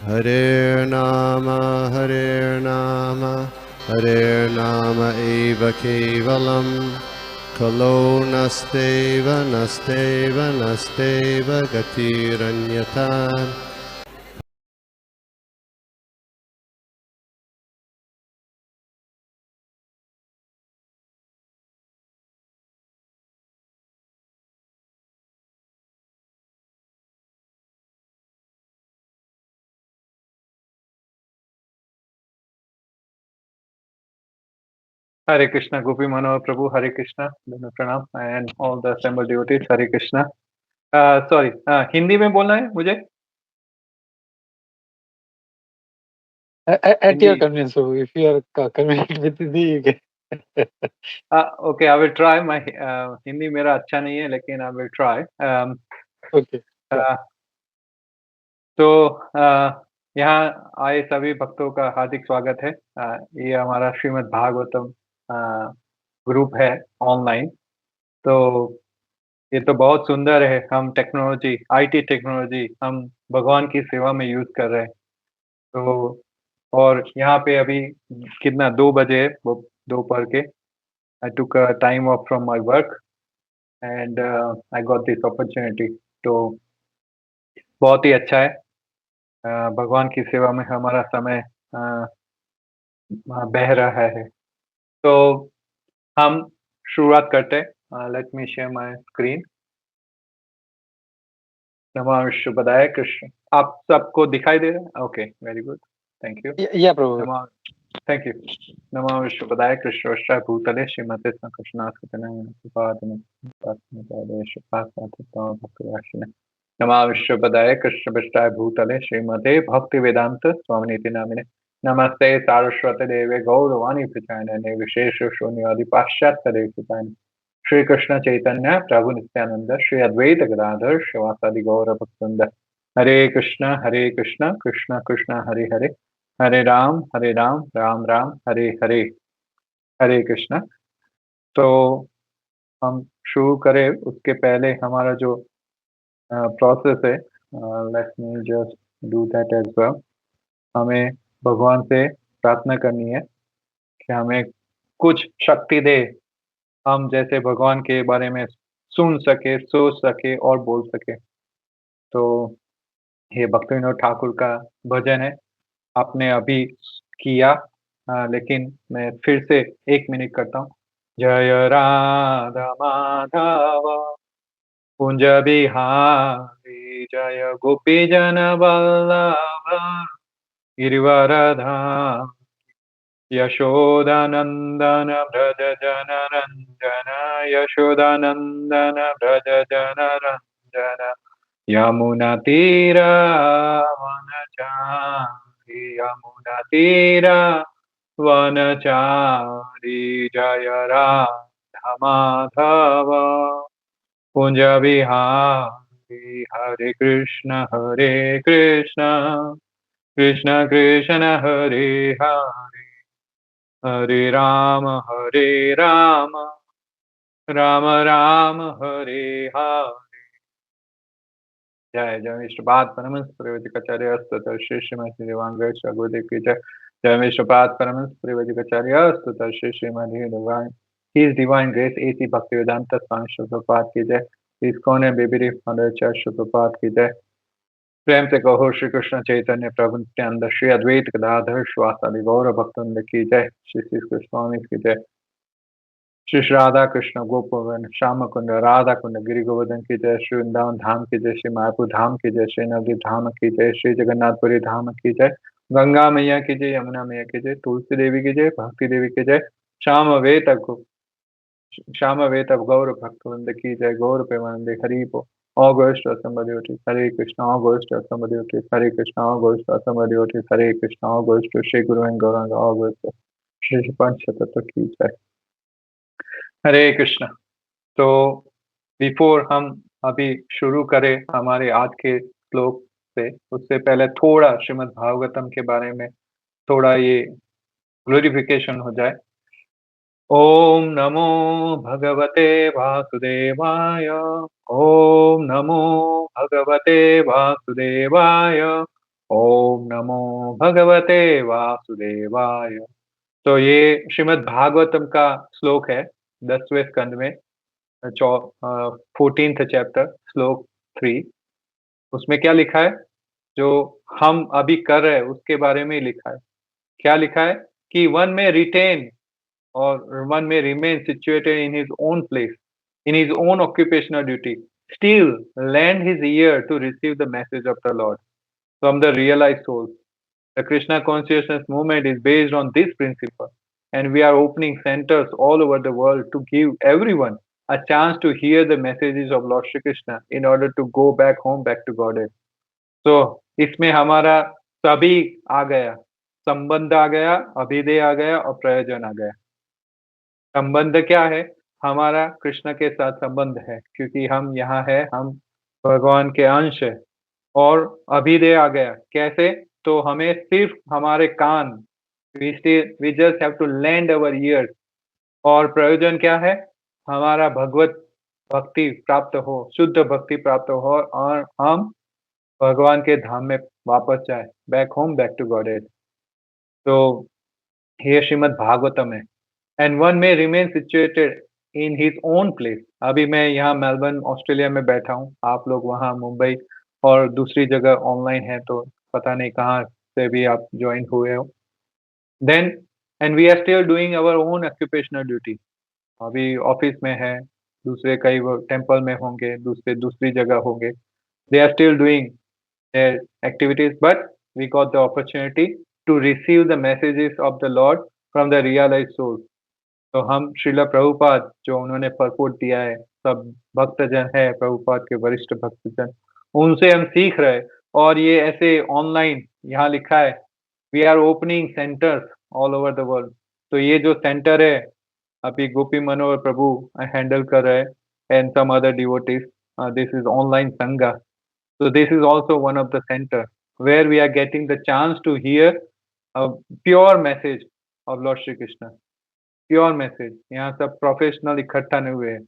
Harer Nama, Harer Nama eva kevalam, Kalo nasteva, nasteva, nasteva gatiranyata. Hare Krishna, Gopi Manohar Prabhu, Hare Krishna, Pranam, and all the assembled devotees, Hare Krishna. Sorry, Hindi में बोलना है मुझे? At Hindi. your convenience, so if you are convenient with Hindi, you can. Okay, I will try. My Hindi मेरा अच्छा नहीं है, लेकिन I will try. Okay. uh, तो यहाँ आए सभी भक्तों का हार्दिक स्वागत है। ये हमारा श्रीमद् भागवतम ग्रुप है ऑनलाइन। तो ये तो बहुत सुंदर है। हम टेक्नोलॉजी, आईटी टेक्नोलॉजी हम भगवान की सेवा में यूज कर रहे हैं। तो और यहाँ पे अभी कितना 2 बजे है, वो दोपहर के। I took time off from my work and I got this opportunity. तो बहुत ही अच्छा है। भगवान की सेवा में हमारा समय बह रहा है। तो हम शुरुआत करते हैं। Let me share my screen. नमः विष्णुपदाय कृष्ण। आप सबको दिखाई दे रहा है? Okay, very good, thank you. Yeah, Prabhu. नमः, थैंक यू। नमः विष्णुपदाय कृष्णवष्टाय भूतले श्रीमते संकृष्णास्कृतनाय नमः विष्णुपदाय कृष्णवष्टाय भूतले श्रीमते भक्तिवेदांत स्वामिनीति नामिने नमस्ते सारस्वते देवे गौरवाणी प्रचारिणे विशेष शून्यवादी पाश्चात्य देशिकानि श्री कृष्ण चैतन्य प्रभु नित्यानंद श्री अद्वैत गदाधर शिवासादि गौर भक्तवृंद हरे कृष्ण कृष्ण कृष्ण हरे हरे हरे राम राम राम हरे हरे। हरे कृष्ण। तो हम शुरू करें उसके पहले हमारा जो प्रोसेस है, let me just do that as well. हमें भगवान से प्रार्थना करनी है कि हमें कुछ शक्ति दे, हम जैसे भगवान के बारे में सुन सके, सोच सके और बोल सके। तो ये भक्तिविनोद ठाकुर का भजन है, आपने अभी किया, लेकिन मैं फिर से 1 मिनट करता हूँ। जय राधा माधव कुंज बिहारी जय गोपी जन वल्लभ गिरिवरधाम यशोदानंदन व्रज जन रंजन यशोदानंदन व्रज जन रंजन यमुना तीरा वनचारी यमुना तीरा वनचारी जय राधा माधव कुंज बिहारी हरे कृष्ण कृष्ण कृष्ण हरे हरे हरे राम राम राम हरे हरे। जय जय विष्णुपाद परमहंस परिव्राजकाचार्य अस्तुत श्री श्रीमती देवांग गुरुदेव की जय। जय Vishnupad Paramhans परिव्राजकाचार्य अस्तुत Shri Shrimati Devang His Divine Grace AC Bhaktivedanta Swami Prabhupada की जय। ISKCON baby father church Prabhupada की जय। प्रेम से कहो श्री कृष्ण चैतन्य प्रभु नित्यानंद श्री अद्वैत गदाधर श्रीवासादि गौर भक्तवृंद की जय। श्री श्री कृष्ण स्वामी की जय। श्री राधा कृष्ण गोपवन श्याम कुंड राधा कुंड गिरि गोवर्धन की जय। श्री वृंदावन धाम की जय। श्री मायापुर धाम की जय। श्री नवदीप धाम की जय। श्री जगन्नाथपुरी धाम की जय। गंगा मैया की जय, यमुना मैया की जय, तुलसी देवी की जय, भक्ति देवी की जय। श्याम वेत गौर भक्तवृंद की जय। गौर प्रेमानंद हरि बो August or somebody would Hare Krishna, August or somebody would Hare Krishna, August or somebody would Hare Krishna, August to Shri Guru and Gauranga, August Shri Panchatattva की जय। हरे कृष्ण। तो बिफोर हम अभी शुरू करें हमारे आज के श्लोक से, उससे पहले थोड़ा श्रीमद् भागवतम के बारे में थोड़ा ये ग्लोरिफिकेशन हो जाए। ओम नमो भगवते वासुदेवाय। ओम नमो भगवते वासुदेवाय। ओम नमो भगवते वासुदेवाय। तो ये श्रीमद् भागवतम का श्लोक है, 10वें स्कंद में, 14th चैप्टर, श्लोक 3। उसमें क्या लिखा है, जो हम अभी कर रहे हैं उसके बारे में ही लिखा है। क्या लिखा है कि वन में retain or one may remain situated in his own place, in his own occupational duty, still lend his ear to receive the message of the Lord from the realized soul. The Krishna consciousness movement is based on this principle, and we are opening centers all over the world to give everyone a chance to hear the messages of Lord Shri Krishna in order to go back home, back to Godhead. तो इसमें हमारा सभी आ गया, संबंध आ गया, अभिधेय आ गया और प्रयोजन आ गया। संबंध क्या है? हमारा कृष्ण के साथ संबंध है, क्योंकि हम यहाँ है, हम भगवान के अंश है। और अभिधेय आ गया, कैसे? तो हमें सिर्फ हमारे कान, we just have to land our ears. और प्रयोजन क्या है? हमारा भगवत भक्ति प्राप्त हो, शुद्ध भक्ति प्राप्त हो, और हम भगवान के धाम में वापस जाए, back home, back to Godhead. तो ये श्रीमद् भागवतम है। And one may remain situated in his own place. अभी मैं यहाँ मेलबर्न ऑस्ट्रेलिया में बैठा हूँ, आप लोग वहाँ मुंबई और दूसरी जगह ऑनलाइन है, तो पता नहीं कहाँ से भी आप ज्वाइन हुए हो। Then and we are still doing our own occupational duty. अभी ऑफिस में है, दूसरे कई टेम्पल में होंगे, दूसरे दूसरी जगह होंगे। They are still doing their activities, but we got the opportunity to receive the messages of the Lord from the realized soul. तो हम श्रीला प्रभुपाद जो उन्होंने परपोर्ट दिया है, सब भक्तजन है, प्रभुपाद के वरिष्ठ भक्तजन, उनसे हम सीख रहे हैं। और ये ऐसे ऑनलाइन यहाँ लिखा है, we are opening centres all over the world. तो ये जो सेंटर है, अभी गोपी मनोहर प्रभु हैंडल कर रहे हैं, and some other devotees, this is online sanga. So this is also one of the center where we are getting the chance to hear a pure message of Lord Shri Krishna. Pure message. यहाँ सब professional इकट्ठा नहीं हुए हैं।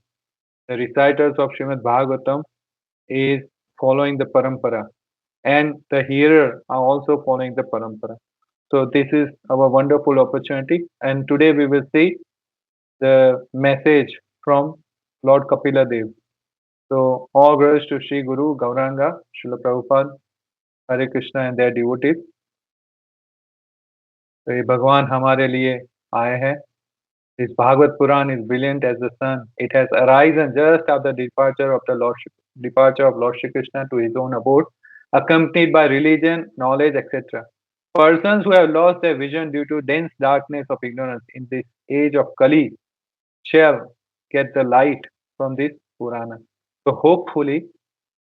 The reciters of Srimad Bhagavatam is following the parampara, and the hearer are also following the parampara. So this is our wonderful opportunity, and today we will see the message from Lord Kapila Dev. So all glories to Sri Guru Gauranga, Srila Prabhupada, Hare Krishna and their devotees. तो ये भगवान हमारे लिए आए हैं। This Bhagavad Puran is brilliant as the sun. It has arisen just after the departure of Lord Shri Krishna to his own abode, accompanied by religion, knowledge, etc. Persons who have lost their vision due to dense darkness of ignorance in this age of Kali shall get the light from this Purana. So hopefully,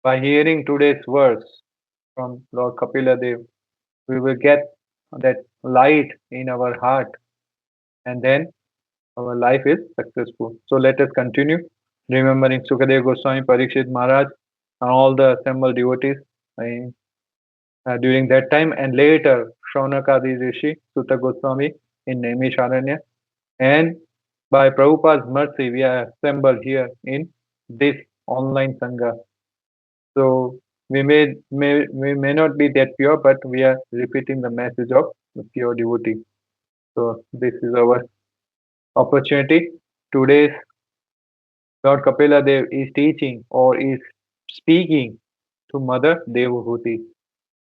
by hearing today's verse from Lord Kapila Dev, we will get that light in our heart, and then our life is successful. So let us continue remembering Sukadev Goswami, Parikshit Maharaj, and all the assembled devotees during that time, and later Shaunakadi Rishi, Sutta Goswami in Naimisharanya. And by Prabhupada's mercy, we are assembled here in this online Sangha. So we may not be that pure, but we are repeating the message of the pure devotee. So this is our opportunity. Today's Lord Kapila Dev is teaching or is speaking to Mother Devahuti,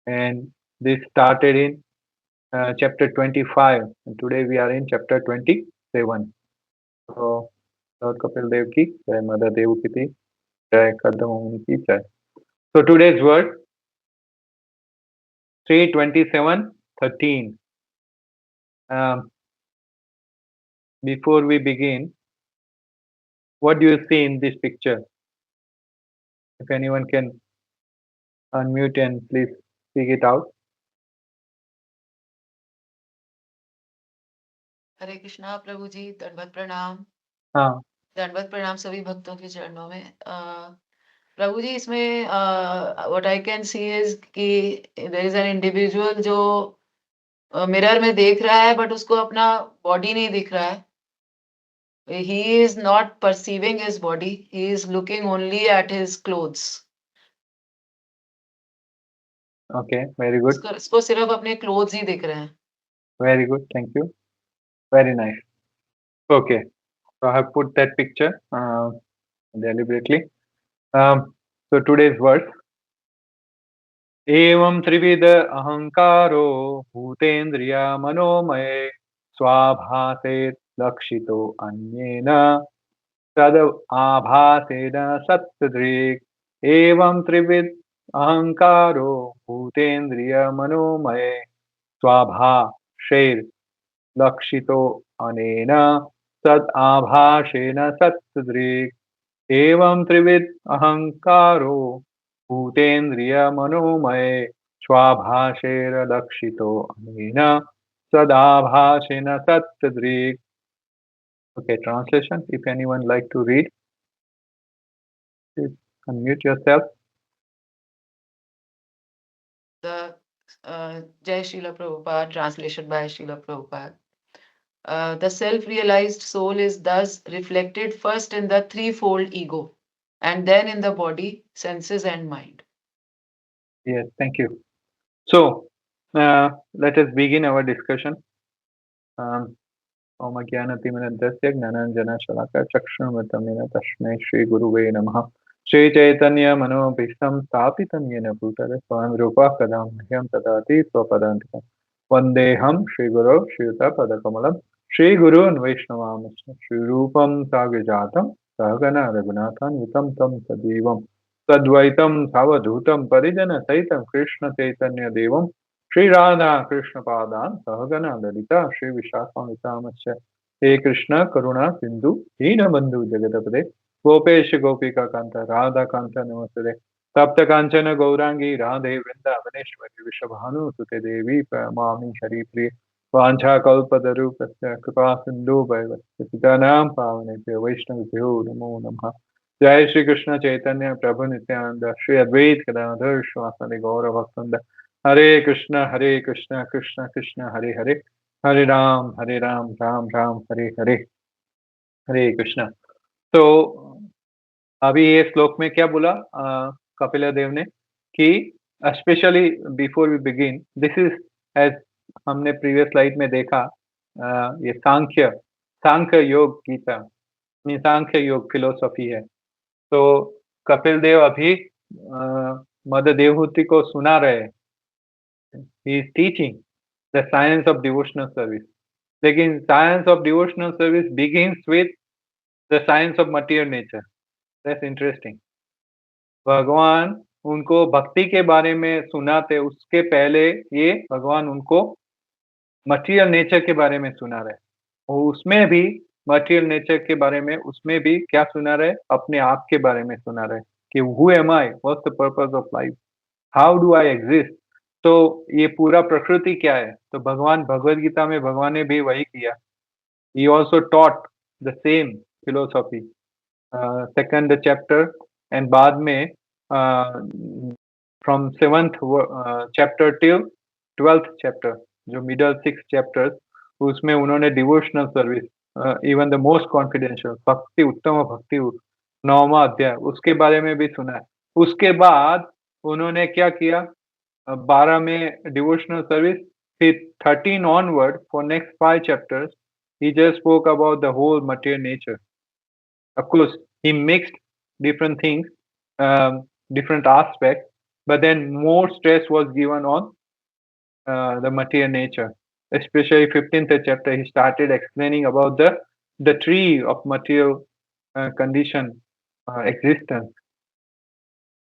and this started in chapter 25, and today we are in chapter 27. So Lord Kapil Dev ki jai, Mother Devahuti ki jai, Kadamamuni ki jai. So today's word 3:27:13. Um, Before we begin, what do you see in this picture? If anyone can unmute and please speak it out. हरे कृष्णा प्रभु जी, दंडवत प्रणाम। हाँ, दंडवत प्रणाम सभी भक्तों के चरणों में। प्रभु जी, इसमें what I can see is कि देयर इज एन इंडिविजुअल जो मिरर में देख रहा है, बट उसको अपना बॉडी नहीं दिख रहा है। He is not perceiving his body, he is looking only at his clothes. Okay, very good. उसको सिर्फ अपने क्लोथ्स ही दिख रहे हैं. Very good. Thank you. Very nice. Okay. So I have put that picture deliberately. So today's verse. एवं त्रिविध अहंकारो भूतेन्द्रिय मनोमये स्वाभासे लक्षितो अन्येन तद आभासेन सत्तदृक् एवं त्रिविध अहंकारो भूतेन्द्रिय मनोमये स्वाभासेन लक्षितो अनेन तद आभासेन सत्तदृक् एवं त्रिविध अहंकारो भूतेन्द्रिय मनोमये स्वाभासेन लक्षितो अनेन सदाभासेन सत्तदृक्. Okay, translation. If anyone like to read, please unmute yourself. The Jai Srila Prabhupada, translation by Srila Prabhupada. The self-realized soul is thus reflected first in the threefold ego, and then in the body, senses, and mind. Yes, thank you. So, let us begin our discussion. ओम ज्ञानतिमिरन्धस्य ज्ञानाञ्जनशलाकया चक्षुर्मृतमेन तस्मै श्रीगुरुवे नमः. श्रीचैतन्यमनोभीष्टं स्थापितं येन भूतले स्वयं रूपः कदा मह्यं ददाति स्वपदान्तिकं. वन्देऽहं श्रीगुरौ श्रीयुतपदकमलं श्रीगुरून् वैष्णवांश्च श्रीरूपं साग्रजातं सहगण रघुनाथान्वितं तं सजीवं सद्वैतं सावधूतं परिजनसहितं कृष्णचैतन्यदेवं श्री राधा कृष्ण पादान सहगना ललिता श्री विशाखान्वितामश्च हे कृष्ण करुणा सिंधु दीनबंधु जगतपदे गोपेश गोपिका कांत राधा कांत नमस्ते तप्त कांचन गौरांगी राधे वृंदावनेश्वरी वृषभानुसुते देवी प्रणमामि हरिप्रिय वाञ्छा कल्पतरुपस्य कृपा सिंधु पितानां पावनेभ्यो वैष्णवेभ्यो नमो नमः. जय श्री कृष्ण चैतन्य प्रभु नित्यानंद श्री अद्वैत गदाधर श्रीवासादि गौर भक्तवृंद. हरे कृष्ण कृष्ण कृष्ण हरे हरे हरे राम राम राम हरे हरे हरे कृष्ण. तो अभी ये श्लोक में क्या बोला कपिल देव ने कि specially before we begin this is as हमने प्रीवियस स्लाइड में देखा ये सांख्य योग गीता सांख्य योग फिलोसॉफी है. तो कपिल देव अभी मद देवहूति को सुना रहे. He is teaching the science of devotional service. लेकिन science of devotional service begins with the science of material nature. That's interesting. भगवान उनको भक्ति के बारे में सुनाते उसके पहले ये भगवान उनको मटीरियल नेचर के बारे में सुना रहे. और उसमें भी मटीरियल नेचर के बारे में उसमें भी क्या सुना रहे? अपने आप के बारे में सुना रहे कि who am I? What's the purpose of life? How do I exist? तो ये पूरा प्रकृति क्या है? तो भगवान भगवद गीता में भगवान ने भी वही किया. He also taught the same philosophy. Second chapter and बाद में from 7th chapter till 12th chapter जो middle 6 chapters उसमें उन्होंने devotional service even the most confidential भक्ति उत्तम भक्ति 9वां अध्याय उसके बारे में भी सुना है. उसके बाद उन्होंने क्या किया? 12 में devotional service, फिर 13 onward for next 5 chapters, he just spoke about the whole material nature. Of course, he mixed different things, different aspects, but then more stress was given on the material nature. Especially 15th chapter, he started explaining about the tree of material condition existence,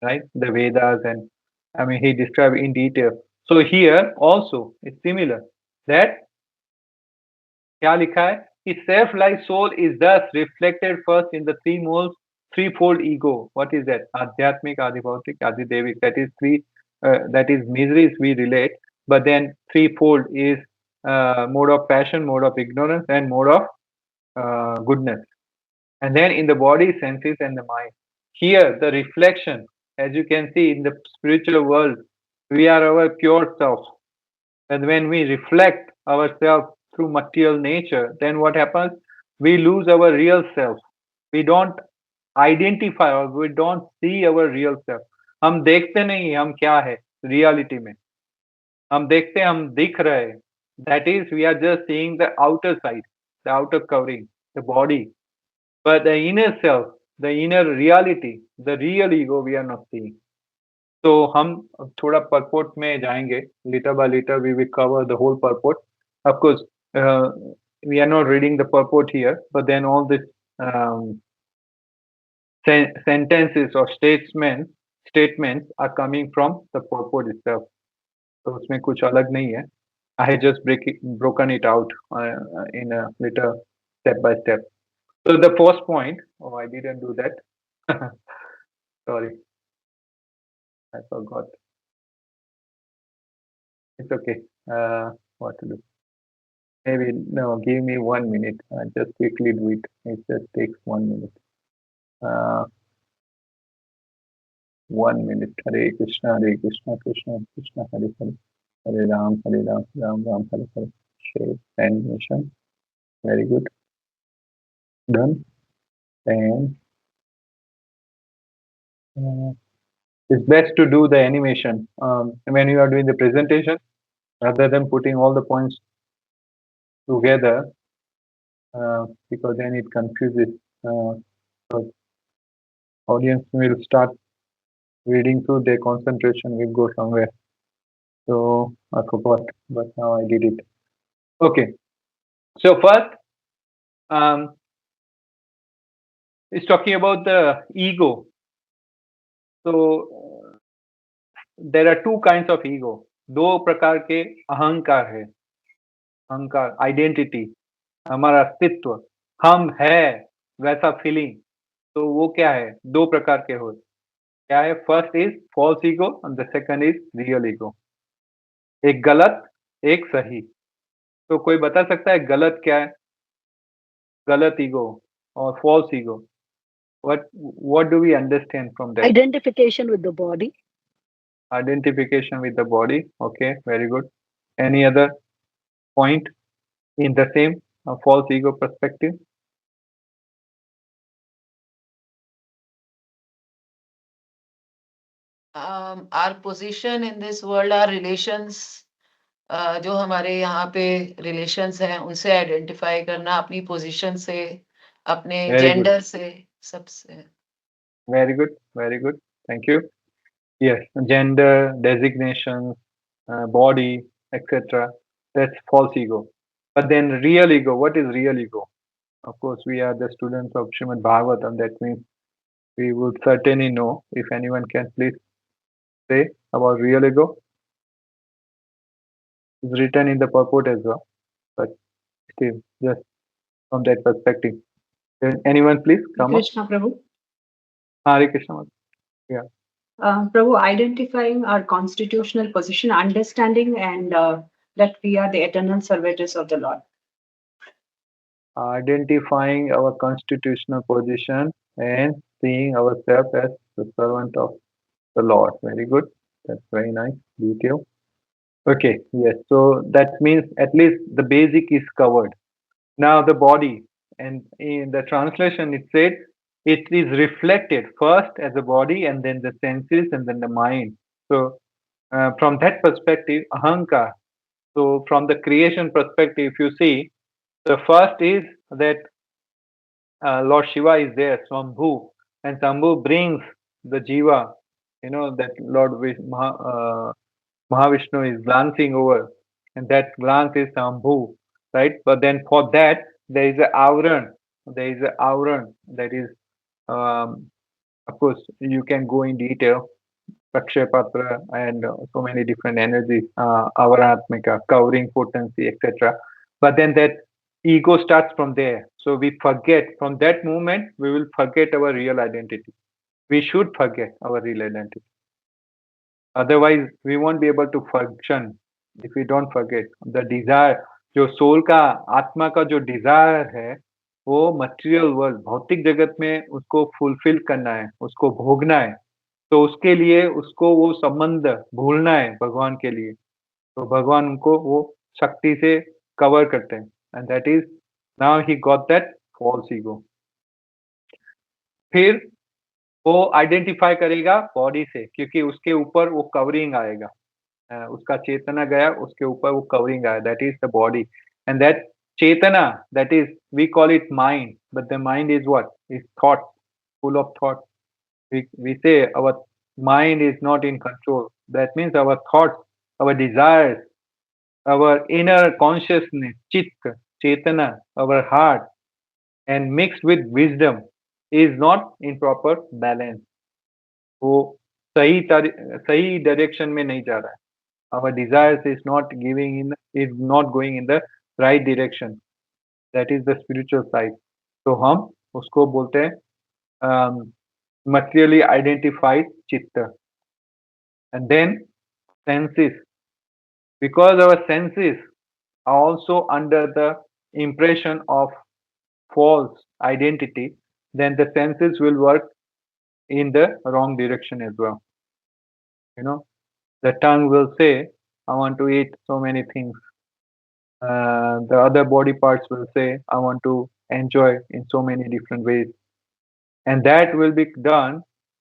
right? The Vedas and I mean, he described in detail. So here also it's similar that क्या लिखा है कि self-like soul is thus reflected first in the threefold ego. What is that? आध्यात्मिक, आधिभौतिक, आधिदैविक. That is that is miseries we relate. But then threefold is mode of passion, mode of ignorance, and mode of goodness. And then in the body, senses, and the mind. Here the reflection, as you can see in the spiritual world, we are our pure self. And when we reflect ourselves through material nature, then what happens? We lose our real self. We don't identify or we don't see our real self. हम देखते नहीं हम क्या है, reality में हम देखते हैं, हम दिख रहे हैं, that is we are just seeing the outer side, the outer covering, the body, but the inner self, the inner reality, the real ego we are not seeing. तो हम थोड़ा परपोर्ट में जाएंगे, little by little we will cover the whole purport. Of course we are not reading the purport here, but then all this um, sentences or statements are coming from the purport itself. तो उसमें कुछ अलग नहीं है. I had just broken it out in a little step by step. So the first point, oh, I didn't do that. Sorry, I forgot. It's okay. What to do? Maybe no. Give me 1 minute. Just quickly do it. It just takes 1 minute. 1 minute. Hare Krishna, Krishna Krishna, Hare Hare, Hare Ram, Ram Ram, Hare Hare. Share animation. Very good. Done. And it's best to do the animation when you are doing the presentation rather than putting all the points together because then it confuses. Because audience will start reading through, their concentration will go somewhere. So I forgot, but now I did it. Okay. So first, it's talking about the ego. So there are two kinds of ego. दो प्रकार के अहंकार है. अहंकार, identity, हमारा अस्तित्व, हम है, वैसा फीलिंग. तो वो क्या है? दो प्रकार के हो. क्या है? First is false ego and the second is real ego. एक गलत, एक सही. तो कोई बता सकता है गलत क्या है? गलत ईगो और false ego. What do we understand from that? Identification with the body. Identification with the body. Okay, very good. Any other point in the same false ego perspective? Our position in this world, our relations, जो हमारे यहाँ पे relations हैं उनसे identify करना, अपनी position से, अपने जेंडर से, सबसे. Very good, very good. Thank you. Yes, gender, designations, body, etc. That's false ego. But then real ego, what is real ego? Of course, we are the students of Srimad Bhagavatam. That means we would certainly know. If anyone can please say about real ego. It's written in the purport as well, but still, just from that perspective. Can anyone please come Krishna Prabhu. Hare Krishna. Yeah. Prabhu, identifying our constitutional position, understanding and that we are the eternal servitors of the Lord. Identifying our constitutional position and seeing ourselves as the servant of the Lord. Very good. That's very nice detail. Okay, yes. So that means at least the basic is covered. Now the body, and in the translation it said it is reflected first as a body and then the senses and then the mind. So from that perspective, ahankar. So from the creation perspective, if you see, the first is that Lord Shiva is there, Swambhu, and Swambhu brings the jiva. You know that Lord Mahavishnu is glancing over, and that glance is Swambhu, right? But then for that there is a avran. There is a avran that is, of course, you can go in detail. Prakshepatra and so many different energies, avaratmika, covering potency, etc. But then that ego starts from there. So we forget, from that moment, we will forget our real identity. We should forget our real identity. Otherwise, we won't be able to function if we don't forget. The desire, जो soul का, आत्मा का जो Dzire है, वो material world, भौतिक जगत में उसको फुलफिल करना है, उसको भोगना है. तो उसके लिए उसको वो संबंध भूलना है भगवान के लिए. तो भगवान उनको वो शक्ति से कवर करते हैं. And that is, now he got that false ego. फिर वो आइडेंटिफाई करेगा बॉडी से, क्योंकि उसके ऊपर वो कवरिंग आएगा। उसका चेतना गया, उसके ऊपर वो कवरिंग आया, that is the body. And that चेतना, that is we call it mind, but the mind is what? Is thought, full of thought. We say our mind is not in control. That means our thoughts, our desires, our inner consciousness, chitta, chetana, our heart, and mixed with wisdom is not in proper balance. वो सही direction में नहीं जा रहा है। Our desires is not going in the right direction. That is the spiritual side. तो हम उसको बोलते हैं materially identified chitta. And then senses, because our senses are also under the impression of false identity, then the senses will work in the wrong direction as well. You know, the tongue will say, I want to eat so many things. The other body parts will say, I want to enjoy in so many different ways. And that will be done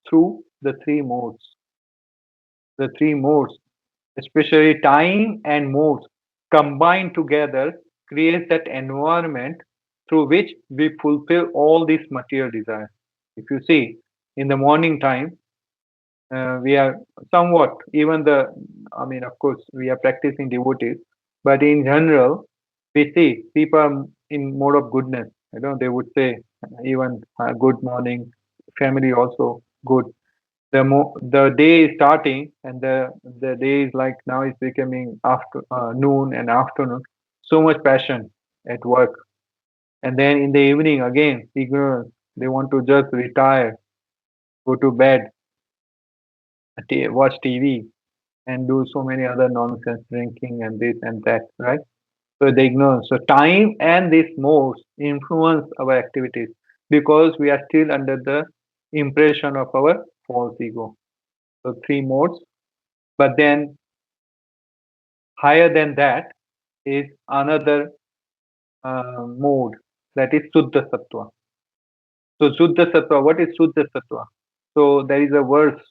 through the three modes. The three modes, especially time and modes, combined together creates that environment through which we fulfill all these material desires. If you see, in the morning time, we are somewhat, even I mean, of course, we are practicing devotees, but in general, we see people are in mode of goodness. You know, they would say even good morning, family also good. The day is starting, and the day is like now it's becoming after noon and afternoon. So much passion at work, and then in the evening again, ignorance. They want to just retire, go to bed, watch TV, and do so many other nonsense, drinking and this and that, right? So the ignorance. So time and these modes influence our activities because we are still under the impression of our false ego. So three modes, but then higher than that is another mode, that is Suddha Sattva. So Suddha Sattva, what is Suddha Sattva? So there is a verse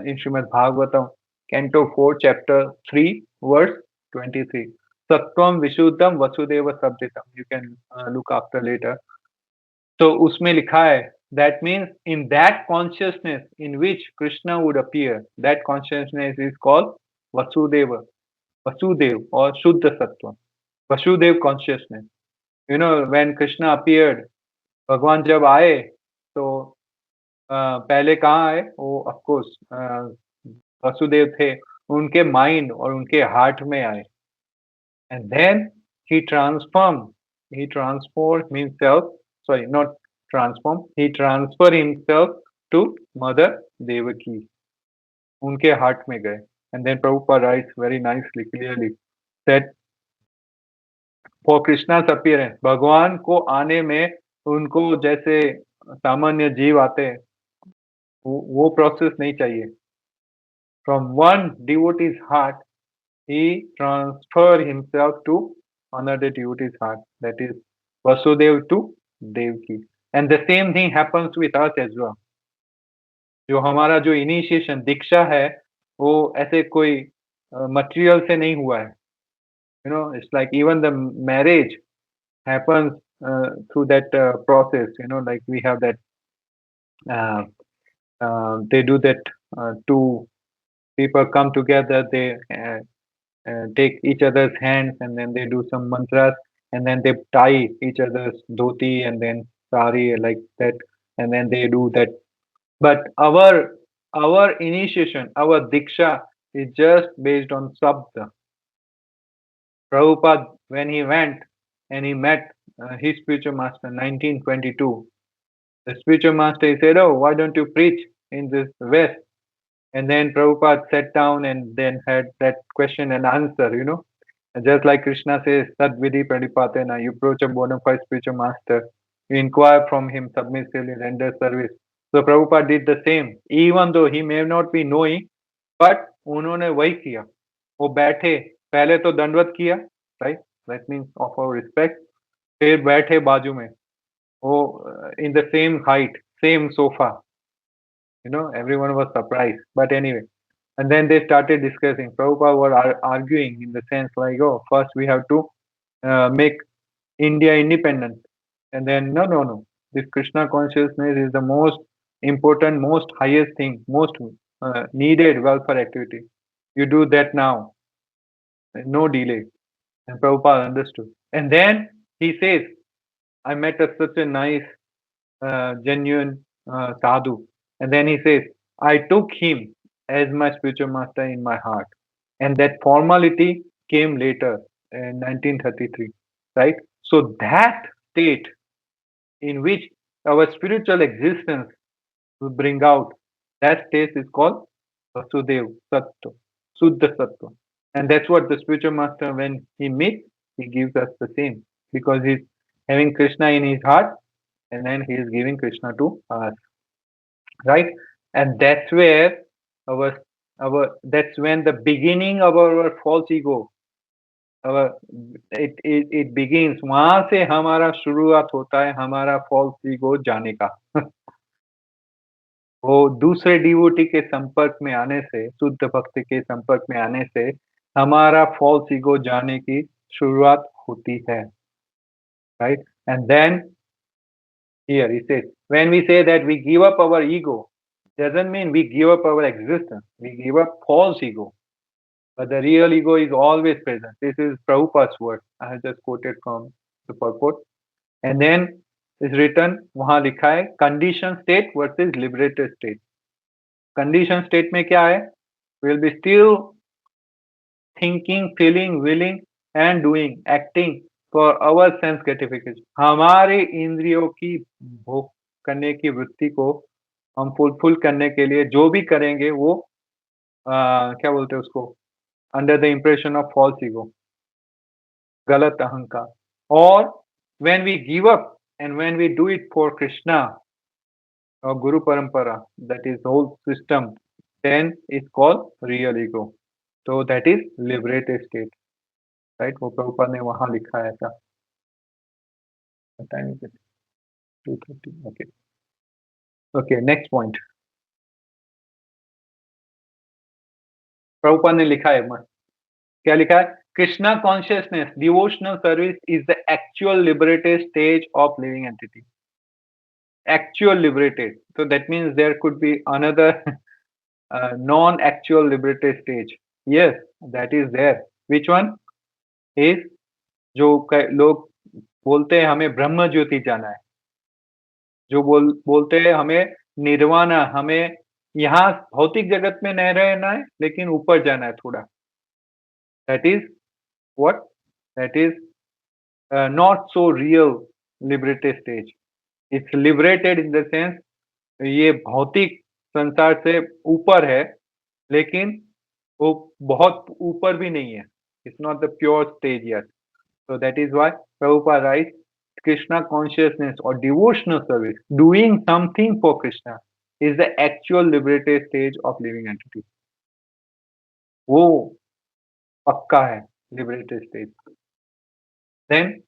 in Srimad Bhagavatam, Canto 4, Chapter 3, verse 23. Sattvam Vishuddham Vasudeva Sabditam. You can look after later. So उसमें लिखा है, that means in that consciousness in which Krishna would appear, that consciousness is called Vasudeva, Vasudev or Shuddha Sattva, Vasudev consciousness. You know, when Krishna appeared, भगवान जब आए तो पहले कहाँ आए? वो ऑफ कोर्स वसुदेव थे, उनके माइंड और उनके हार्ट में आए, and then he transformed himself, sorry, not transform, he transferred himself to mother Devaki, उनके हार्ट में गए. And then Prabhupada writes very nicely, clearly, that for Krishna's appearance, भगवान को आने में उनको जैसे सामान्य जीव आते हैं, वो प्रोसेस नहीं चाहिए. From one devotee's heart, he transferred himself to another devotee's heart. That is Vasudev to Devaki. And the same thing happens with us as well. जो हमारा जो इनिशिएशन दीक्षा है, वो ऐसे कोई मटेरियल से नहीं हुआ है. You know, it's like even the marriage happens through that process. You know, like we have that they do that two people come together, they take each other's hands, and then they do some mantras, and then they tie each other's dhoti and then sari like that, and then they do that. But our initiation, our diksha is just based on sabda. Prabhupada, when he went and he met his spiritual master in 1922, the spiritual master, he said, "Oh, why don't you preach in this West?" And then Prabhupada sat down and then had that question and answer, you know. And just like Krishna says, Tad Vidhi Pradipatena, you approach a bona fide spiritual master, you inquire from him submissively, render service. So Prabhupada did the same, even though he may not be knowing, but उन्होंने वही किया. वो बैठे, पहले तो दंडवत किया, right? That means of our respect. फिर बैठे बाजू में, वो in the same height, same sofa. Everyone was surprised. But anyway, and then they started discussing. Prabhupada were arguing in the sense like, oh, first we have to make India independent. And then, no, no, no. This Krishna consciousness is the most important, most highest thing, most needed welfare activity. You do that now, no delay. And Prabhupada understood. And then he says, I met such a nice, genuine sadhu. And then he says, I took him as my spiritual master in my heart. And that formality came later in 1933, right? So that state in which our spiritual existence will bring out, that state is called Vasudev Sattva, Suddha Sattva. And that's what the spiritual master, when he meets, he gives us the same because he's having Krishna in his heart and then he is giving Krishna to us, right? And that's where our that's when the beginning of our false ego, our it begins. वहां से हमारा शुरुआत होता है हमारा false ego जाने का. वो दूसरे डिवोटी के संपर्क में आने से, शुद्ध भक्ति के संपर्क में आने से हमारा false ego जाने की शुरुआत होती है, right? And then here he says, when we say that we give up our ego, doesn't mean we give up our existence. We give up false ego, but the real ego is always present. This is Prabhupada's word. I have just quoted from the purport. And then is written, वहां लिखा है conditioned state versus liberated state. Conditioned state में क्या है? We'll be still thinking, feeling, willing and doing, acting for our sense gratification. हमारे इंद्रियों की भोग करने की वृत्ति को हम फुलफिल करने के लिए जो भी करेंगे वो क्या बोलते हैं उसको, under the impression of false ego, गलत अहंकार. और when we give up and when we do it for Krishna or Guru Parampara, that is the whole system, then it's called real ego. So that is liberated state, right? वो प्रभुपाद ने वहां लिखा है ऐसा. What time is it? 2:30. Okay. Okay, next point. Prabhupada ने लिखा है, क्या लिखा है? Krishna consciousness, devotional service is the actual liberated stage of living entity. Actual liberated. So that means there could be another non-actual liberated stage. Yes, that is there. Which one is? जो लोग बोलते हैं हमें ब्रह्म ज्योति जाना है, जो बोलते हैं हमें निर्वाणा, हमें यहाँ भौतिक जगत में नहीं रहना है लेकिन ऊपर जाना है थोड़ा. That is what? That is not so real liberated stage. It's liberated in the sense ये भौतिक संसार से ऊपर है लेकिन वो बहुत ऊपर भी नहीं है. It's not the pure stage yet. So that is why Prabhupada writes, Krishna consciousness or devotional service, doing something for Krishna, is the actual liberated stage of living entity. वो पक्का है liberated stage. Then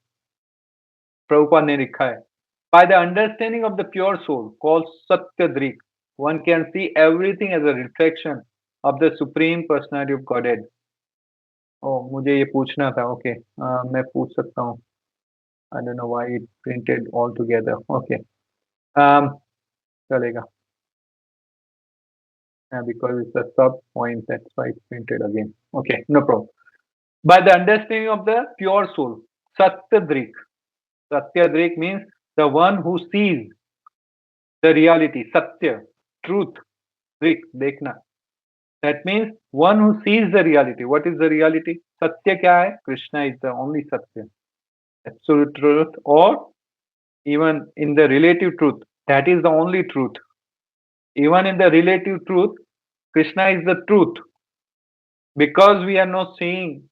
Prabhupada ने लिखा है, by the understanding of the pure soul called Satyadrik, one can see everything as a reflection of the Supreme Personality of Godhead. Oh, मुझे ये पूछना था. Okay, मैं पूछ सकता हूँ. I don't know why it printed all together. Okay, चलेगा. Because it's a sub point, that's why it's printed again. Okay, no problem. By the understanding of the pure soul, Satyadrik. Satyadrik means the one who sees the reality, Satya, truth, Drik, देखना. That means one who sees the reality. What is the reality? Satya क्या है? Krishna is the only Satya, absolute truth, or even in the relative truth, that is the only truth. Even in the relative truth, Krishna is the truth. Because we are not seeing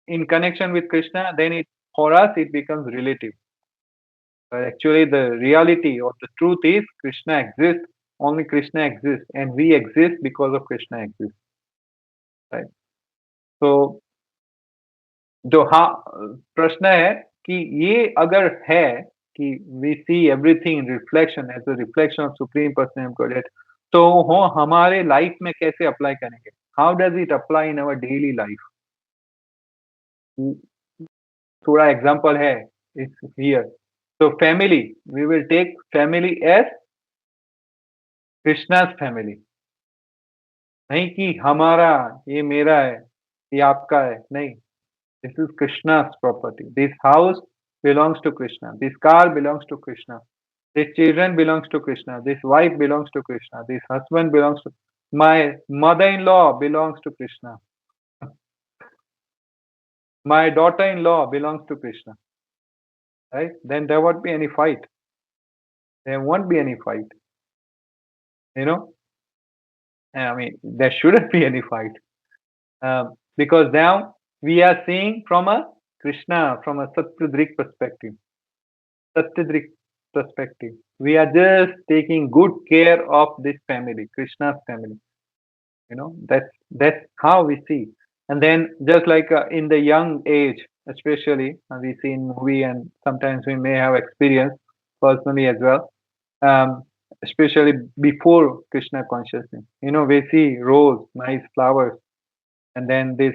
in connection with Krishna, then for us it becomes relative. But actually the reality or the truth is Krishna exists, only Krishna exists, and we exist because of Krishna exists. Right? So जो हाँ प्रश्न है कि ये अगर है कि we see everything in reflection as a reflection of Supreme Personality of Godhead, तो हो हमारे लाइफ में कैसे अप्लाई करेंगे? How does it apply in our daily life? थोड़ा एग्जांपल है is here. So family, we will take family as Krishna's family. नहीं कि हमारा, ये मेरा है, ये आपका है, नहीं. This is Krishna's property. This house belongs to Krishna. This car belongs to Krishna. This children belongs to Krishna. This wife belongs to Krishna. This husband belongs to, my mother-in-law belongs to Krishna. My daughter-in-law belongs to Krishna. Right? Then there won't be any fight. There won't be any fight. You know? I mean, there shouldn't be any fight. Because now we are seeing from a Krishna, from a Satyadrik perspective. Satyadrik perspective. We are just taking good care of this family, Krishna's family. You know, that's how we see. And then just like in the young age, especially we see in movie, and sometimes we may have experience personally as well. Especially before Krishna consciousness, you know, we see rose, nice flowers, and then this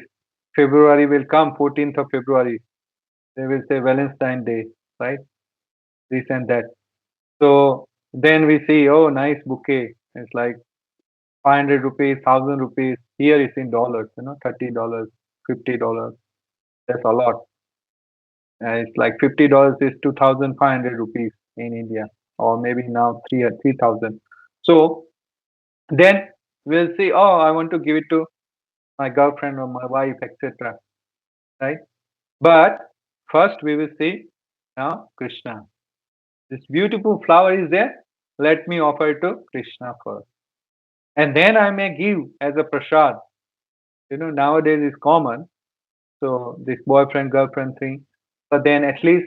February will come, 14th of February. They will say Valentine Day, right? This and that. So then we see, oh, nice bouquet. It's like 500 rupees, 1,000 rupees. Here it's in dollars, you know, $30, $50. That's a lot. It's like $50 is 2,500 rupees in India, or maybe now 3,000. So then we'll see, oh, I want to give it to my girlfriend or my wife, etc. Right? But first we will see now Krishna. This beautiful flower is there. Let me offer it to Krishna first. And then I may give as a prasad. You know, nowadays it's common. So this boyfriend, girlfriend thing. But then at least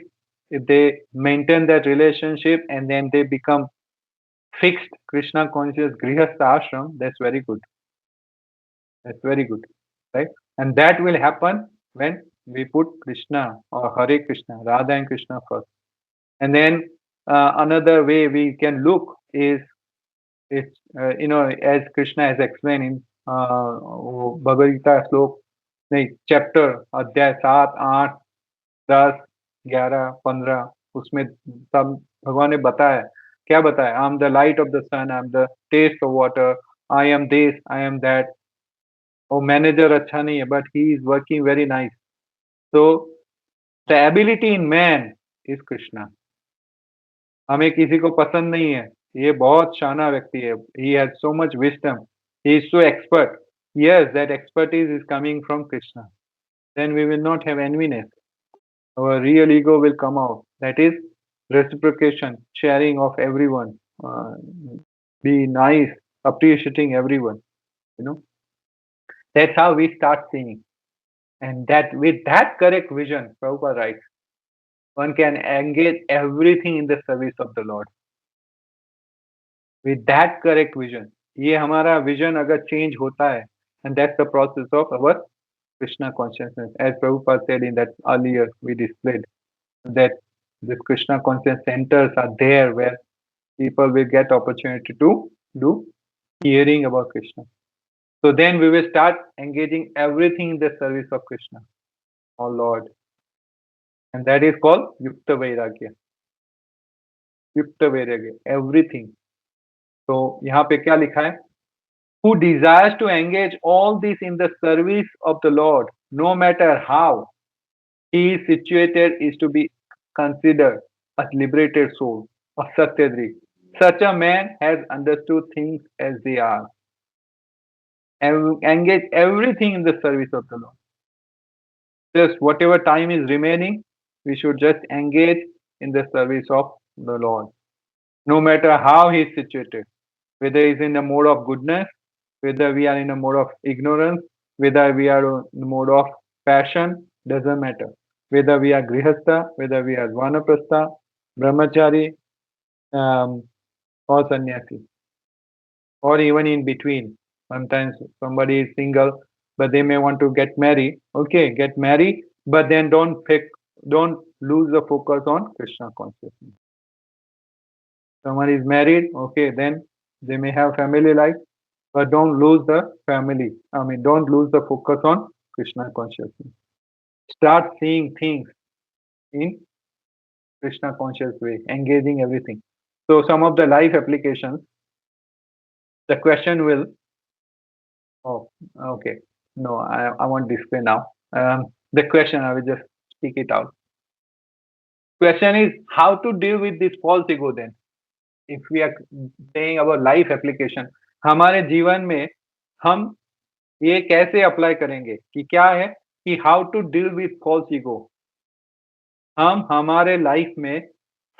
if they maintain that relationship and then they become fixed Krishna conscious Grihastha ashram, that's very good. That's very good. Right? And that will happen when we put Krishna or Hare Krishna, Radha and Krishna first. And then another way we can look is, it's you know, as Krishna has explained in Bhagavad Gita slok, नहीं chapter अध्याय 7, 8, 10, 11, 15, उसमें सब भगवान ने बताया. क्या बताया? I am the light of the sun, I am the taste of water, I am this, I am that. वो मैनेजर अच्छा नहीं है, but he is working very nice. So the ability in man is Krishna. हमें किसी को पसंद नहीं है, ये बहुत शाना व्यक्ति है, he has so much wisdom, he is so expert. Yes, that expertise is coming from Krishna. Then we will not have enviness. Our real ego will come out. That is reciprocation, sharing of everyone. Be nice, appreciating everyone. You know, that's how we start seeing. And that with that correct vision, Prabhupada writes, one can engage everything in the service of the Lord. With that correct vision. ये हमारा vision अगर change होता है, and that's the process of our Krishna consciousness. As Prabhupada said in that earlier we displayed, that this Krishna conscious centers are there where people will get opportunity to do hearing about Krishna. So then we will start engaging everything in the service of Krishna, our Lord. And that is called Yukta Vairagya. Yukta Vairagya, everything. तो यहाँ पे क्या लिखा है? Who desires to engage all this in the service of the Lord, no matter how he is situated, is to be considered a liberated soul, a Satyadrik. Such a man has understood things as they are and engage everything in the service of the Lord. Just whatever time is remaining, we should just engage in the service of the Lord, no matter how he is situated, whether he is in a mode of goodness, whether we are in a mode of ignorance, whether we are in a mode of passion, doesn't matter. Whether we are grihastha, whether we are vanaprastha, brahmachari, or sannyasi, or even in between. Sometimes somebody is single, but they may want to get married. Okay, get married, but then don't lose the focus on Krishna consciousness. Someone is married, okay, then They may have family life, but don't lose the family. I mean, don't lose the focus on Krishna consciousness. Start seeing things in Krishna conscious way, engaging everything. So some of the life applications, the question will, oh, okay. No, I won't display now. The question, I will just speak it out. Question is how to deal with this false ego then. If we are saying about life application, हमारे जीवन में हम ये कैसे apply करेंगे कि क्या है कि how to deal with false ego. हम हमारे लाइफ में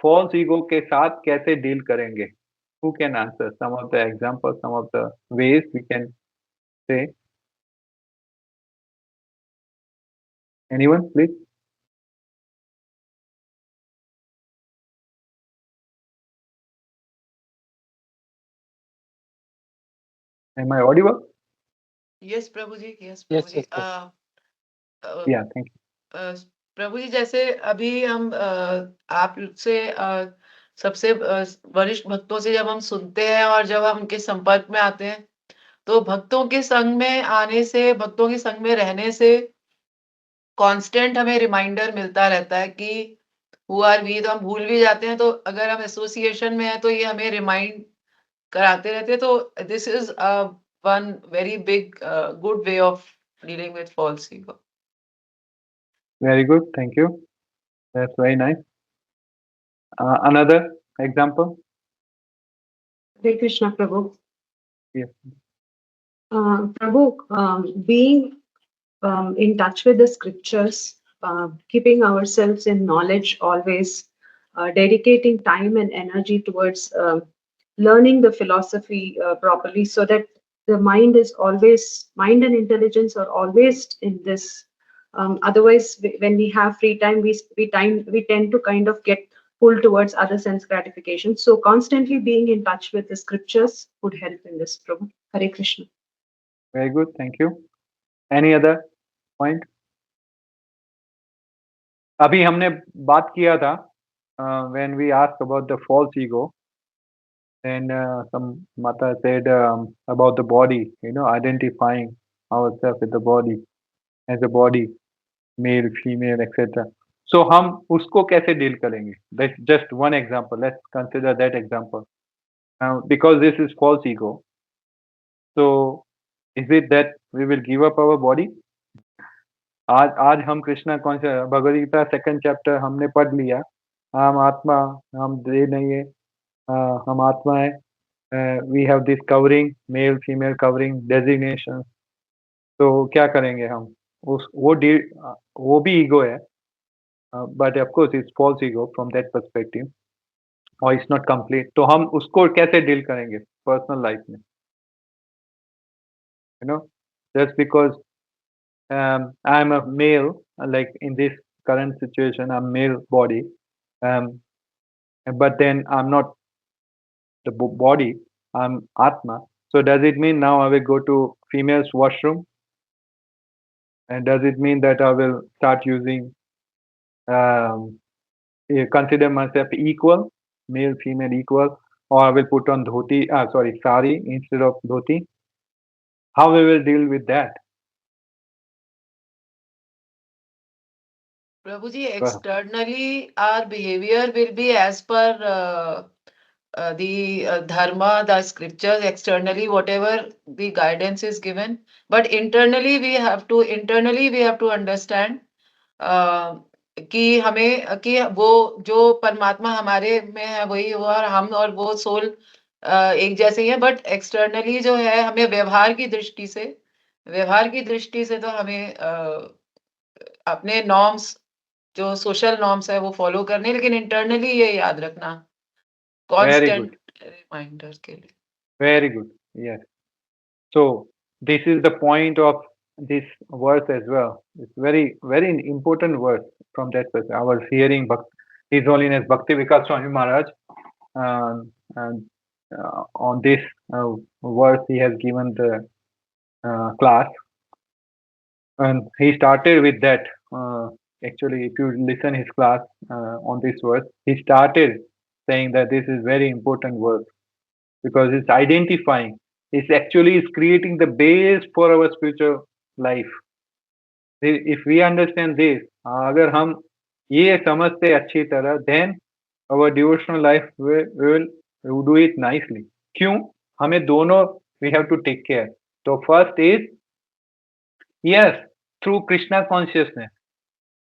फॉल्स ईगो के साथ कैसे डील करेंगे. Who can answer some of the examples, some of the ways we can say? Anyone, please? Am I audible? Yes prabhu ji, yes Yes, prabhu ji. yes, yes. Yeah, thank you. Prabhu ji, जैसे अभी हम आप से सबसे वरिष्ठ भक्तों से जब हम सुनते हैं और जब हम उनके संपर्क में आते हैं, तो भक्तों के संग में आने से, भक्तों के संग में रहने से कांस्टेंट हमें रिमाइंडर मिलता रहता है कि हु आर वी. तो हम भूल भी जाते हैं, तो अगर हम एसोसिएशन में हैं तो ये हमें रिमाइंड कराते रहते हैं. तो this is one very big good way of dealing with false ego. Very good, thank you. That's very nice. Another example? Hare Krishna, Prabhu. Yes. Prabhu, being in touch with the scriptures, keeping ourselves in knowledge always, dedicating time and energy towards learning the philosophy properly, so that the mind and intelligence are always in this. Otherwise, when we have free time, we tend to kind of get pulled towards other sense gratification. So constantly being in touch with the scriptures would help in this, Prabhu. Hare Krishna. Very good, thank you. Any other point? अभी हमने बात किया था when we asked about the false ego, then some mata said about the body, identifying ourselves with the body as a body, male, female, etc. So हम उसको कैसे deal करेंगे? That's just one example. Let's consider that example. Because this is false ego, so is it that we will give up our body? आज हम कृष्णा कौन सा Bhagavad Gita second chapter हमने पढ़ लिया. हम आत्मा, हम देह नहीं है, हम आत्मा है. We have this covering, male female covering designation. तो क्या करेंगे हम? वो भी ईगो है, but of course it's false ego from that perspective, और इट्स नॉट कंप्लीट. तो हम उसको कैसे डील करेंगे पर्सनल लाइफ में? Just because I am a male, like in this current situation, I'm male body, but then I'm not the body, I'm Atma. So does it mean now I will go to female's washroom? And does it mean that I will start using, consider myself equal, male, female equal, or I will put on sari instead of dhoti? How we will deal with that? Prabhu ji, externally our behavior will be as per the dharma, the scriptures. Externally whatever the guidance is given, but internally we have to understand कि हमें कि वो जो परमात्मा हमारे में है वही वो, और हम और वो सोल एक जैसे ही है. बट एक्सटर्नली जो है, हमें व्यवहार की दृष्टि से तो हमें अपने नॉर्म्स, जो सोशल नॉर्म्स है वो फॉलो करने, लेकिन इंटरनली ये याद रखना कांस्टेंट रिमाइंडर के लिए. Very good. Yes. So this is the point of this verse as well. It's very, very important verse from that perspective. I was hearing His Holiness Bhakti Vikas Swami Maharaj, and on this verse he has given the class, and he started with that. Actually, if you listen his class on this verse, he started saying that this is very important verse. because it's identifying. It's actually is creating the base for our spiritual life. If we understand this, अगर हम ये समझते अच्छी तरह, then our devotional life will do it nicely. क्यों? हमें दोनों we have to take care. So first is yes, through Krishna consciousness.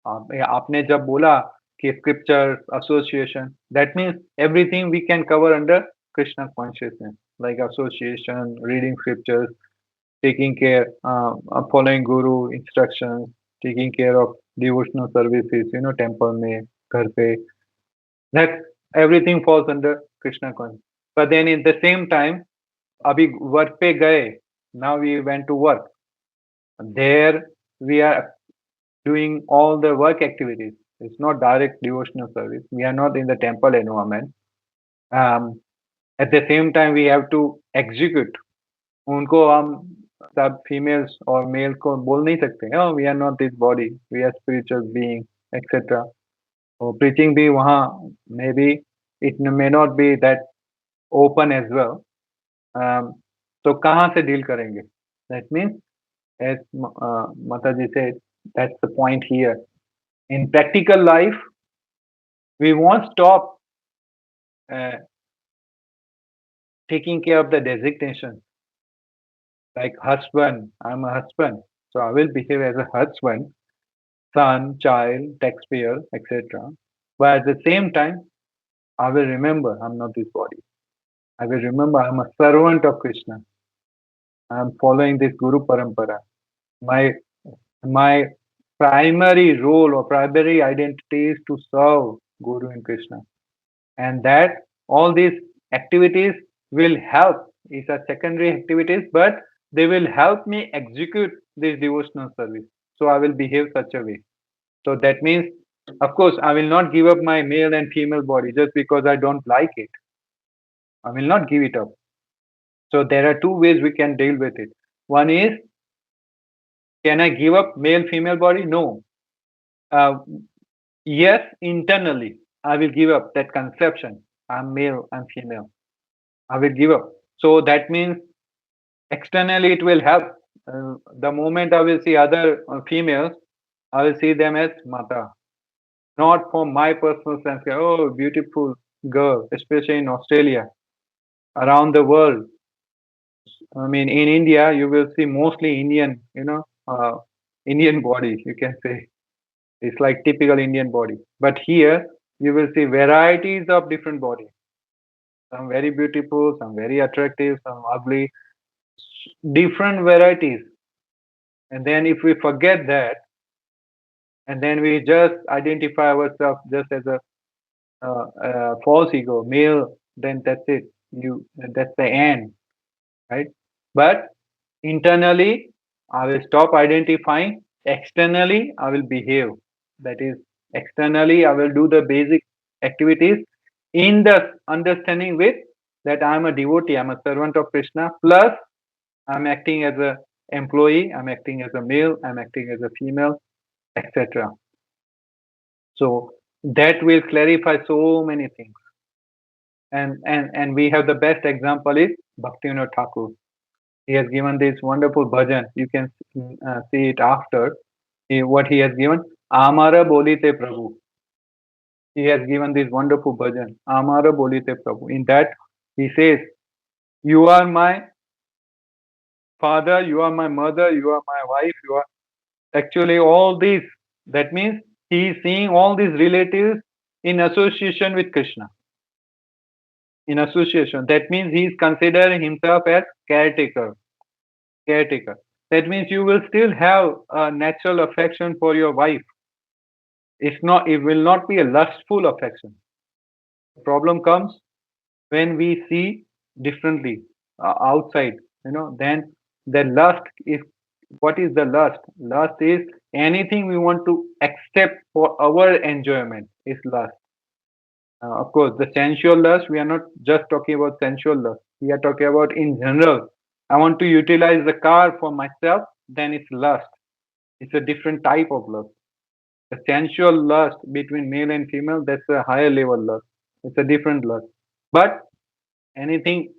आपने जब बोला कि scriptures, association, that means everything we can cover under Krishna consciousness, like association, reading scriptures, taking care, following guru instructions, taking care of devotional services, temple में, घर पे, that everything falls under Krishna consciousness. But then in the same time, अभी work पे गए, now we went to work. There we are doing all the work activities. It's not direct devotional service. We are not in the temple environment. At the same time, we have to execute. उनको हम सब females और male को बोल नहीं सकते. Oh, we are not this body. We are spiritual being, etc. So preaching भी वहाँ maybe it may not be that open as well. तो कहाँ से deal करेंगे? That means, as Mataji said, that's the point here. In practical life, we won't stop taking care of the designation. Like husband, I'm a husband, so I will behave as a husband, son, child, taxpayer, etc. But at the same time, I will remember I'm not this body. I will remember I'm a servant of Krishna. I'm following this Guru Parampara. My primary role or primary identity is to serve Guru and Krishna. And that all these activities will help. These are secondary activities, but they will help me execute this devotional service. So I will behave such a way. So that means, of course, I will not give up my male and female body just because I don't like it. I will not give it up. So there are two ways we can deal with it. One is, can I give up male female body? No. Yes, internally, I will give up that conception. I'm male, I'm female. I will give up. So that means externally it will help. The moment I will see other females, I will see them as Mata. Not for my personal sense. Oh, beautiful girl, especially in Australia, around the world. I mean, in India, you will see mostly Indian, Indian body, you can say. It's like typical Indian body. But here, you will see varieties of different bodies. Some very beautiful, some very attractive, some ugly, different varieties. And then if we forget that, and then we just identify ourselves just as a false ego, male, then that's it. That's the end, right? But internally, I will stop identifying. Externally, I will behave. That is, externally, I will do the basic activities in the understanding with that I am a devotee, I'm a servant of Krishna, plus I'm acting as a employee, I'm acting as a male, I'm acting as a female, etc. So that will clarify so many things. And we have the best example is Bhaktivinoda Thakur. He has given this wonderful bhajan. You can see it after. What he has given, Amara Bolite Prabhu. He has given this wonderful bhajan, Amara Bolite Prabhu. In that, he says, you are my father, you are my mother, you are my wife, you are actually all these. That means he is seeing all these relatives in association with Krishna. In association. That means he is considering himself as caretaker. Caretaker. That means you will still have a natural affection for your wife. It will not be a lustful affection. The problem comes when we see differently outside, then the lust is, what is the lust? Lust is anything we want to accept for our enjoyment is lust. Of course, the sensual lust, we are not just talking about sensual lust. We are talking about in general. I want to utilize the car for myself, then it's lust. It's a different type of lust. The sensual lust between male and female, that's a higher level lust. It's a different lust. But anything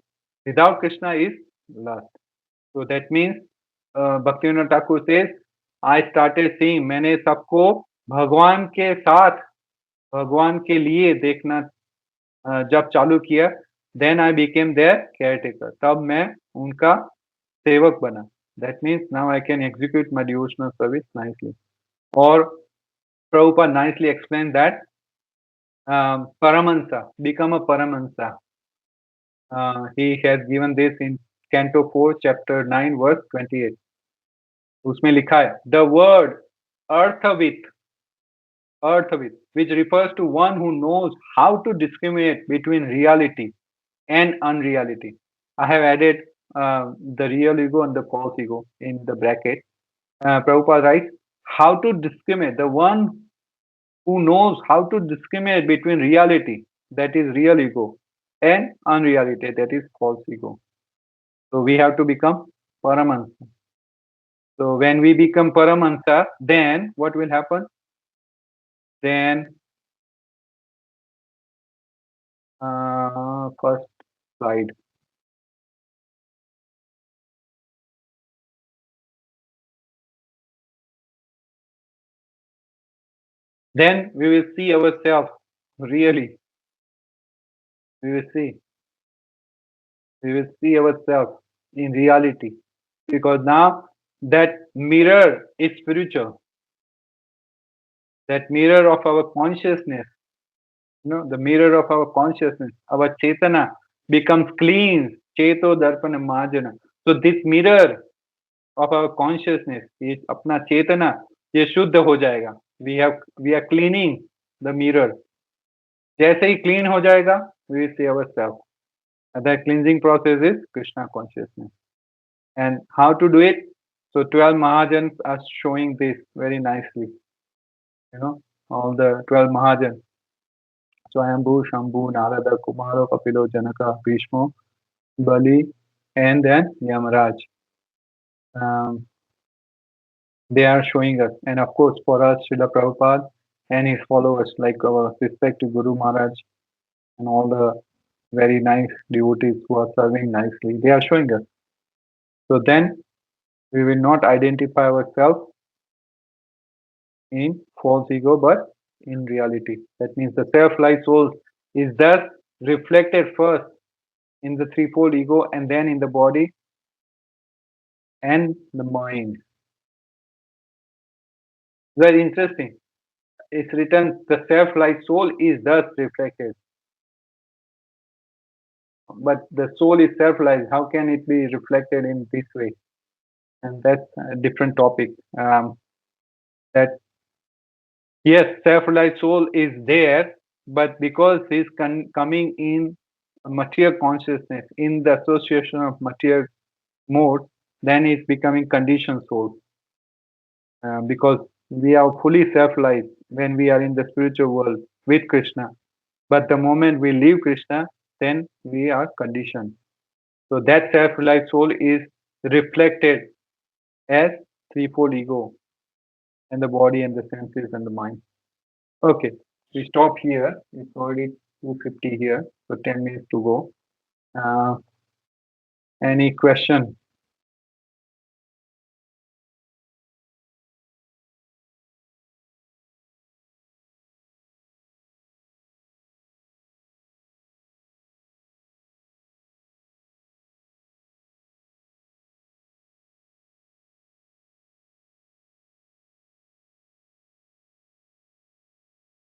Without Krishna is lust. So that means Bhaktivinoda Thakur says, I started seeing, मैंने सबको भगवान के साथ, भगवान के लिए देखना जब चालू किया, then I became their caretaker. तब मैं उनका सेवक बना. That means now I can execute my devotional service nicely. Or Prabhupada nicely explained that Paramahansa, become a Paramahansa. He has given this in Canto 4, Chapter 9, verse 28. उसमें लिखा है, the word arthavit, which refers to one who knows how to discriminate between reality and unreality. I have added the real ego and the false ego in the bracket. Prabhupada writes, how to discriminate, the one who knows how to discriminate between reality, that is real ego, and unreality, that is false ego. So we have to become Paramahansa. So when we become Paramahansa, then what will happen? Then first slide. Then we will see ourselves really. We will see ourselves in reality, because now that mirror is spiritual. That mirror of our consciousness, the mirror of our consciousness, our chetana becomes clean. Cheto darpana majana. So this mirror of our consciousness is अपना चेतना ये शुद्ध हो जाएगा. We are cleaning the mirror. जैसे ही clean हो जाएगा, we will see ourselves. And that cleansing process is Krishna consciousness. And how to do it? So 12 Mahajans are showing this very nicely. All the 12 Mahajans. Swayambhu, Shambhu, Narada, Kumaro, Kapilo, Janaka, Bhishmo, Bali, and then Yamaraj. They are showing us. And of course, for us, Srila Prabhupada and his followers, like our respected Guru Maharaj and all the very nice devotees who are serving nicely, they are showing us. So then we will not identify ourselves in false ego, but in reality. That means the self-life soul is thus reflected first in the threefold ego and then in the body and the mind. Very interesting. It's written, the self-life soul is thus reflected. But the soul is self-life. How can it be reflected in this way? And that's a different topic. That yes, self-life soul is there, but because he's coming in material consciousness, in the association of material mode, then it's becoming conditioned soul. Because we are fully self-life when we are in the spiritual world with Krishna. But the moment we leave Krishna, then we are conditioned. So that self-life soul is reflected as threefold ego and the body and the senses and the mind. Okay, we stop here. It's already 2:50 here, so 10 minutes to go. Any question?